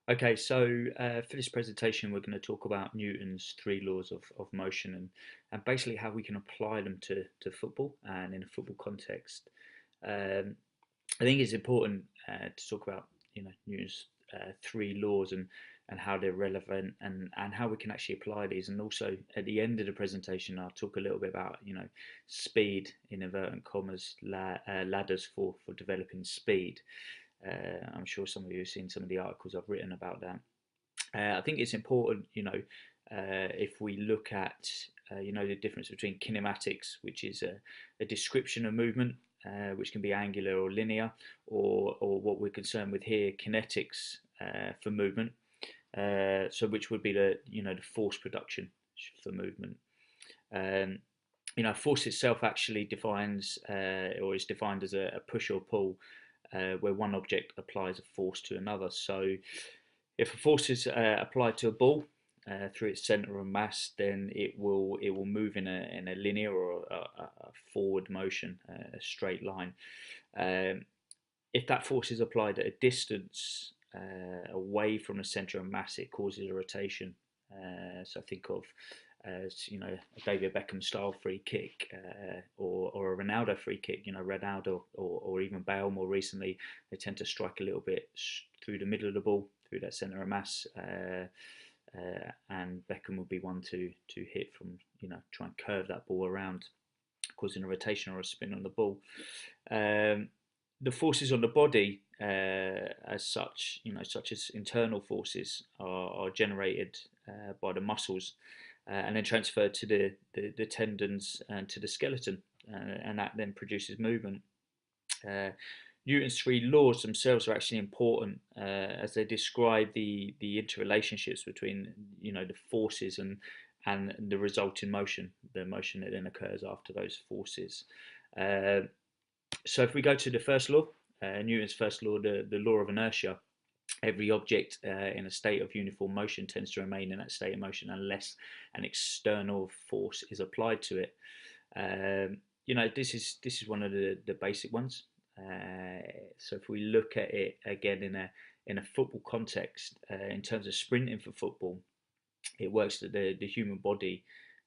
Okay, so for this presentation, we're going to talk about Newton's three laws of motion and basically how we can apply them to football and in a football context. Um, I think it's important to talk about Newton's three laws and how they're relevant and how we can actually apply these. And also at the end of the presentation, I'll talk a little bit about speed in inverted commas ladders for developing speed. I'm sure some of you have seen some of the articles I've written about that. I think it's important, if we look at, the difference between kinematics, which is a description of movement, which can be angular or linear, or what we're concerned with here, kinetics for movement. So which would be the force production for movement. Um, force itself actually defines or is defined as a push or pull, where one object applies a force to another. So if a force is applied to a ball through its center of mass, then it will move in a linear or a forward motion, a straight line. Um, if that force is applied at a distance away from the center of mass, it causes a rotation. So think of as a David Beckham style free kick, or a Ronaldo free kick. Ronaldo or even Bale more recently, they tend to strike a little bit through the middle of the ball, through that center of mass. And Beckham would be one to hit from, try and curve that ball around, causing a rotation or a spin on the ball. Um, the forces on the body, as such, such as internal forces, are generated by the muscles, and then transferred to the tendons and to the skeleton, and that then produces movement. Uh, Newton's three laws themselves are actually important, as they describe the interrelationships between the forces and the resulting motion, the motion that then occurs after those forces. Uh, so if we go to the first law, Newton's first law, the law of inertia, every object in a state of uniform motion tends to remain in that state of motion unless an external force is applied to it. This is one of the basic ones. So if we look at it again in a football context, in terms of sprinting for football, it works that the human body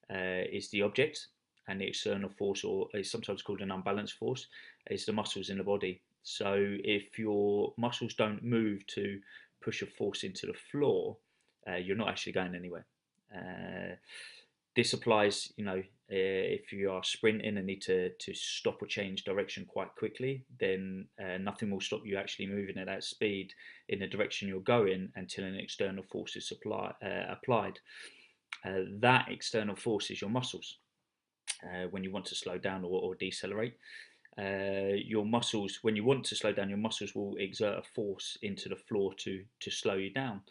is the object, and the external force, or is sometimes called an unbalanced force, is the muscles in the body. So if your muscles don't move to push a force into the floor, you're not actually going anywhere. Uh, this applies, if you are sprinting and need to stop or change direction quite quickly, then nothing will stop you actually moving at that speed in the direction you're going until an external force is applied. That external force is your muscles. When you want to slow down or decelerate, your muscles, when you want to slow down, your muscles will exert a force into the floor to slow you down.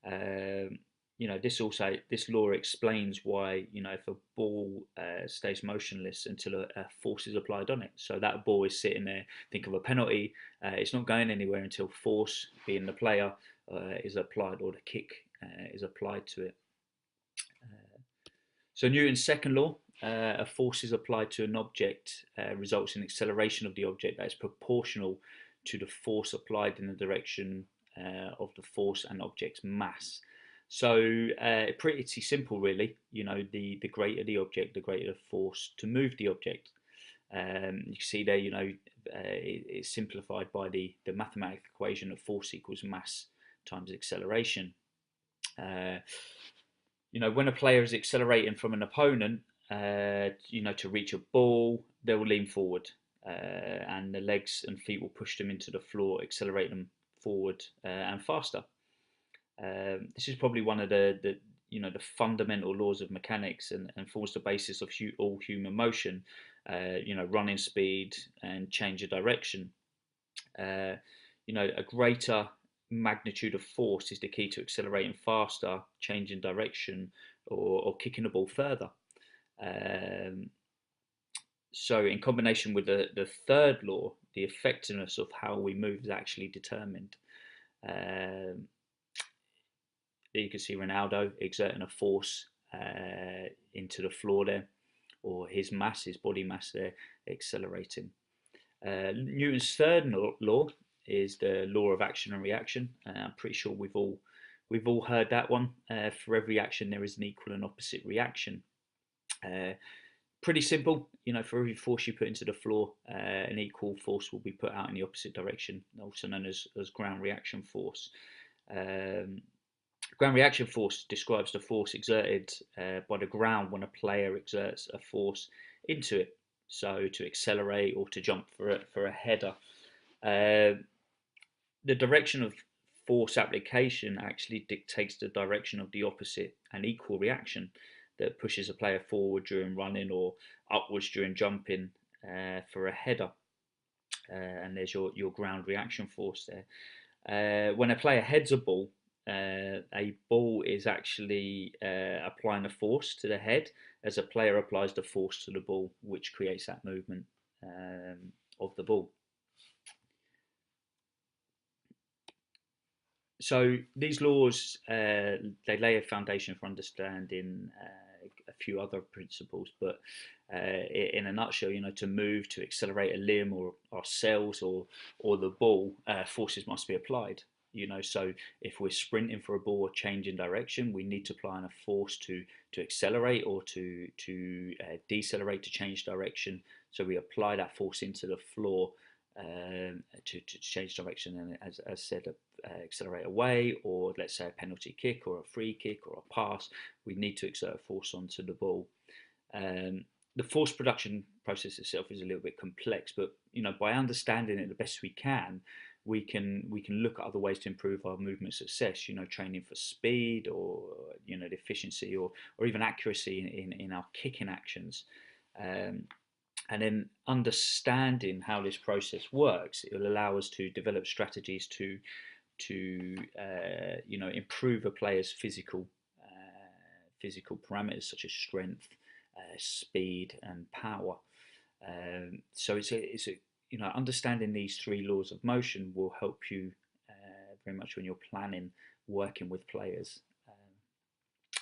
Um, this law explains why if a ball stays motionless until a force is applied on it. So that ball is sitting there. Think of a penalty. It's not going anywhere until force, being the player, is applied, or the kick is applied to it. So Newton's second law, a force is applied to an object results in acceleration of the object that is proportional to the force applied in the direction of the force and object's mass. So pretty simple, really. The greater the object, the greater the force to move the object. You see there, it's simplified by the mathematical equation of force equals mass times acceleration. Uh, when a player is accelerating from an opponent, to reach a ball, they will lean forward, and the legs and feet will push them into the floor, accelerate them forward and faster. This is probably one of the fundamental laws of mechanics, and forms the basis of all human motion. Running speed and change of direction. Uh, a greater magnitude of force is the key to accelerating faster, changing direction, or kicking the ball further. Um, so, in combination with the third law, the effectiveness of how we move is actually determined. Um, you can see Ronaldo exerting a force into the floor there, or his mass, his body mass there, accelerating. Newton's third law is the law of action and reaction. I'm pretty sure we've all heard that one. For every action, there is an equal and opposite reaction. Uh, Pretty simple. For every force you put into the floor, an equal force will be put out in the opposite direction, also known as ground reaction force. Um, Ground reaction force describes the force exerted by the ground when a player exerts a force into it. So to accelerate or to jump for a header. Uh, the direction of force application actually dictates the direction of the opposite and equal reaction that pushes a player forward during running or upwards during jumping for a header. And there's your ground reaction force there. When a player heads a ball is actually applying a force to the head as a player applies the force to the ball, which creates that movement of the ball. So these laws they lay a foundation for understanding a few other principles, but in a nutshell, to move, to accelerate a limb or ourselves or the ball, forces must be applied. So if we're sprinting for a ball or changing direction, we need to apply a force to accelerate or to decelerate, to change direction. So we apply that force into the floor to change direction and, as said, accelerate away, or let's say a penalty kick or a free kick or a pass. We need to exert a force onto the ball. The force production process itself is a little bit complex, but by understanding it the best we can, we can look at other ways to improve our movement success. Training for speed or the efficiency or even accuracy in our kicking actions. And then understanding how this process works, it will allow us to develop strategies to improve a player's physical parameters such as strength, speed, and power. So it's a understanding these three laws of motion will help you very much when you're planning working with players.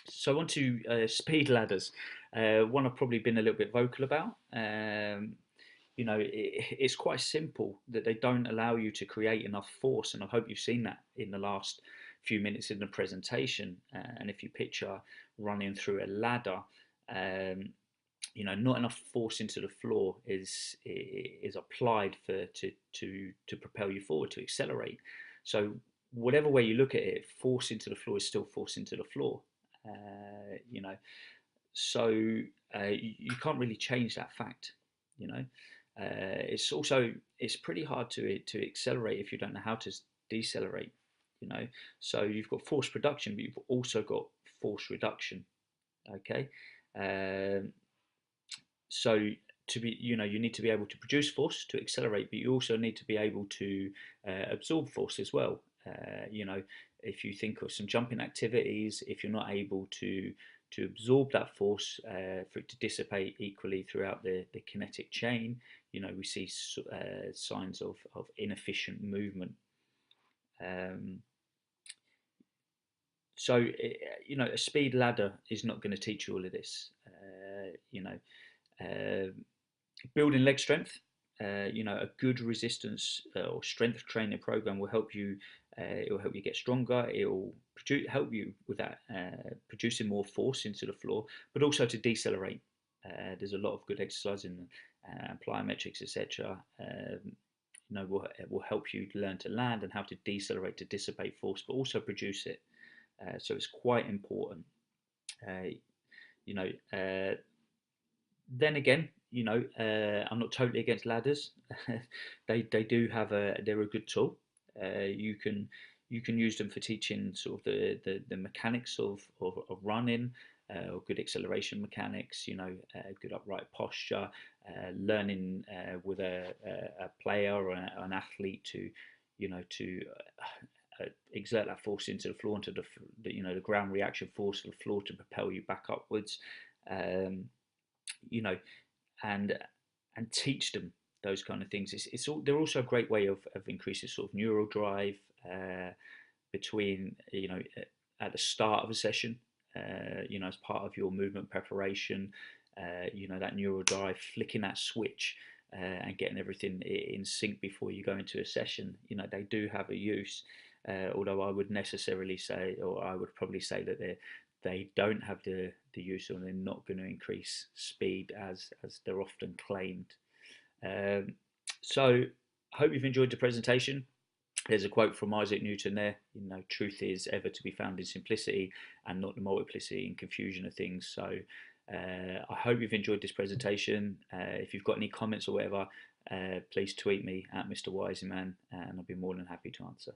So on to speed ladders, one I've probably been a little bit vocal about. It's quite simple that they don't allow you to create enough force, and I hope you've seen that in the last few minutes in the presentation. And if you picture running through a ladder, not enough force into the floor is applied to propel you forward, to accelerate. So whatever way you look at it, force into the floor is still force into the floor. So you can't really change that fact. It's pretty hard to accelerate if you don't know how to decelerate. So you've got force production, but you've also got force reduction. Okay. So to be, you need to be able to produce force to accelerate, but you also need to be able to absorb force as well. If you think of some jumping activities, if you're not able to absorb that force for it to dissipate equally throughout the kinetic chain, we see signs of inefficient movement. So a speed ladder is not going to teach you all of this. Building leg strength, a good resistance or strength training program will help you. It will help you get stronger. It will help you with that, producing more force into the floor, but also to decelerate. There's a lot of good exercise in plyometrics, etc. Will help you learn to land and how to decelerate, to dissipate force, but also produce it. So it's quite important. Then again, I'm not totally against ladders. They they're a good tool. You can use them for teaching sort of the mechanics of running, or good acceleration mechanics. Good upright posture, learning with a player or an athlete to exert that force into the floor, into the ground reaction force of the floor to propel you back upwards. And teach them those kind of things. They're also a great way of increasing sort of neural drive between at the start of a session, as part of your movement preparation. That neural drive, flicking that switch and getting everything in sync before you go into a session, they do have a use. Although I would necessarily say, or I would probably say that they don't have the use, or they're not going to increase speed as they're often claimed. Um, so I hope you've enjoyed the presentation. There's a quote from Isaac Newton there. Truth is ever to be found in simplicity and not the multiplicity and confusion of things. So I hope you've enjoyed this presentation. If you've got any comments or whatever, please tweet me at Mr. Wiseman, and I'll be more than happy to answer.